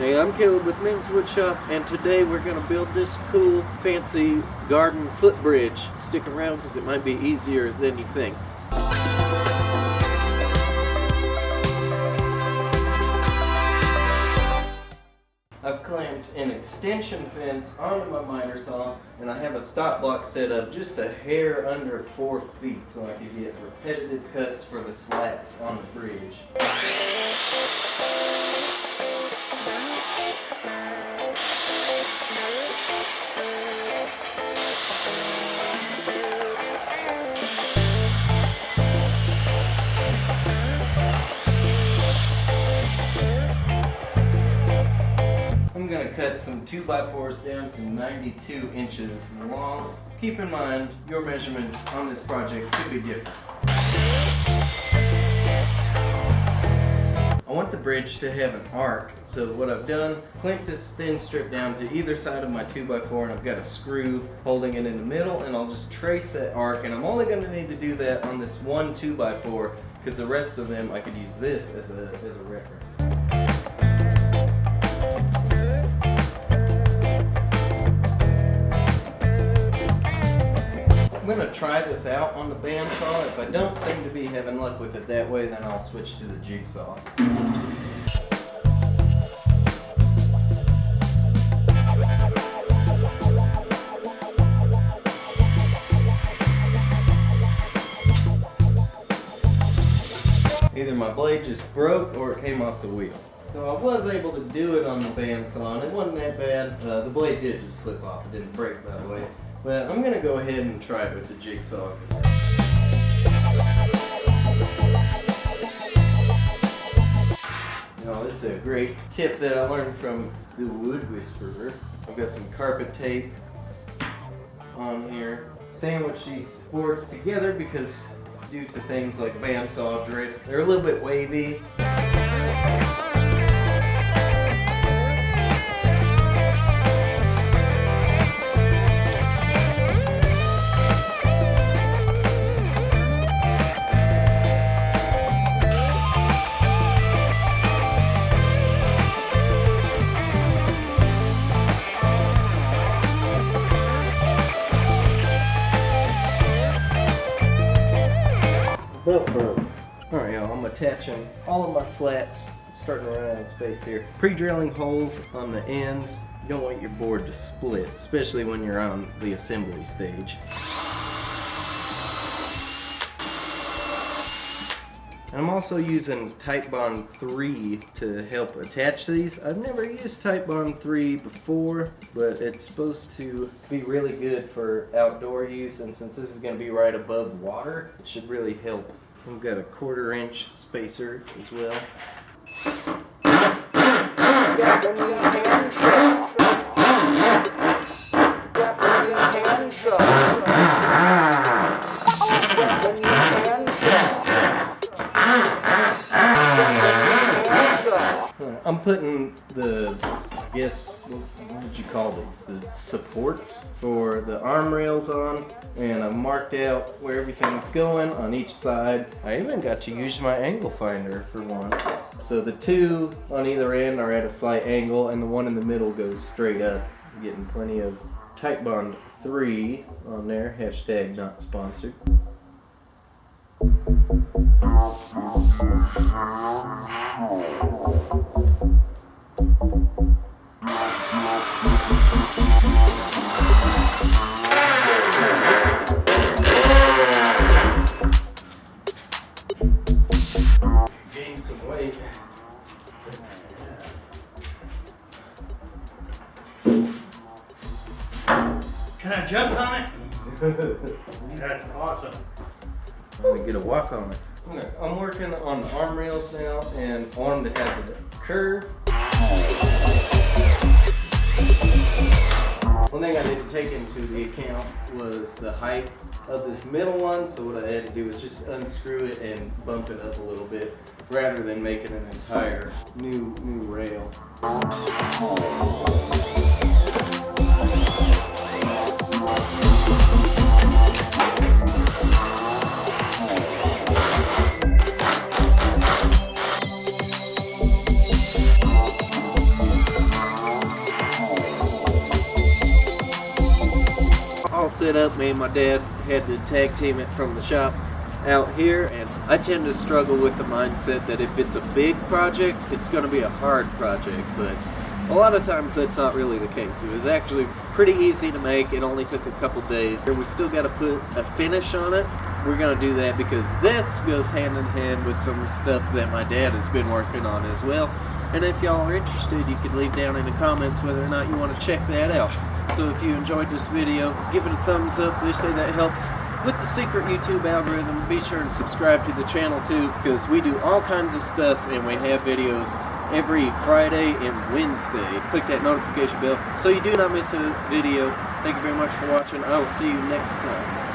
Hey, I'm Caleb with Men's Woodshop, and today we're going to build this cool, fancy garden footbridge. Stick around because it might be easier than you think. I've clamped an extension fence onto my miter saw, and I have a stop block set up just a hair under 4 feet so I can get repetitive cuts for the slats on the bridge. I'm going to cut some 2x4s down to 92 inches long. Keep in mind, your measurements on this project could be different. I want the bridge to have an arc, so what I've done, clamped this thin strip down to either side of my 2x4, and I've got a screw holding it in the middle, and I'll just trace that arc, and I'm only going to need to do that on this one 2x4, because the rest of them I could use this as a reference. I'm going to try this out on the bandsaw. If I don't seem to be having luck with it that way, then I'll switch to the jigsaw. Either my blade just broke or it came off the wheel. So I was able to do it on the bandsaw, and it wasn't that bad. The blade did just slip off. It didn't break, by the way. But I'm going to go ahead and try it with the jigsaw. Now, this is a great tip that I learned from the Wood Whisperer. I've got some carpet tape on here. Sandwich these boards together because due to things like bandsaw drift, they're a little bit wavy. Alright y'all, I'm attaching all of my slats, starting to run out of space here. Pre-drilling holes on the ends. You don't want your board to split, especially when you're on the assembly stage. And I'm also using Titebond 3 to help attach these. I've never used Titebond 3 before, but it's supposed to be really good for outdoor use, and since this is going to be right above water, it should really help. We've got a 1/4 inch spacer as well. I'm putting the, I guess, what would you call these? The supports for the arm rails on, and I've marked out where everything's going on each side. I even got to use my angle finder for once. So the two on either end are at a slight angle, and the one in the middle goes straight up. I'm getting plenty of Titebond 3 on there, hashtag not sponsored. Gain some weight. Can I jump on it? That's awesome. I'm gonna get a walk on it. I'm working on the arm rails now, and I want them to have the curve. One thing I didn't take into the account was the height of this middle one, so what I had to do was just unscrew it and bump it up a little bit rather than making an entire new rail. set up. Me and my dad had to tag team it from the shop out here, and I tend to struggle with the mindset that if it's a big project, it's going to be a hard project, but a lot of times that's not really the case. It was actually pretty easy to make. It only took a couple days. We still got to put a finish on it. We're going to do that because this goes hand in hand with some stuff that my dad has been working on as well. And if y'all are interested, you can leave down in the comments whether or not you want to check that out. So if you enjoyed this video, give it a thumbs up. They say that helps with the secret YouTube algorithm. Be sure to subscribe to the channel too, because we do all kinds of stuff and we have videos every Friday and Wednesday. Click that notification bell so you do not miss a video. Thank you very much for watching. I will see you next time.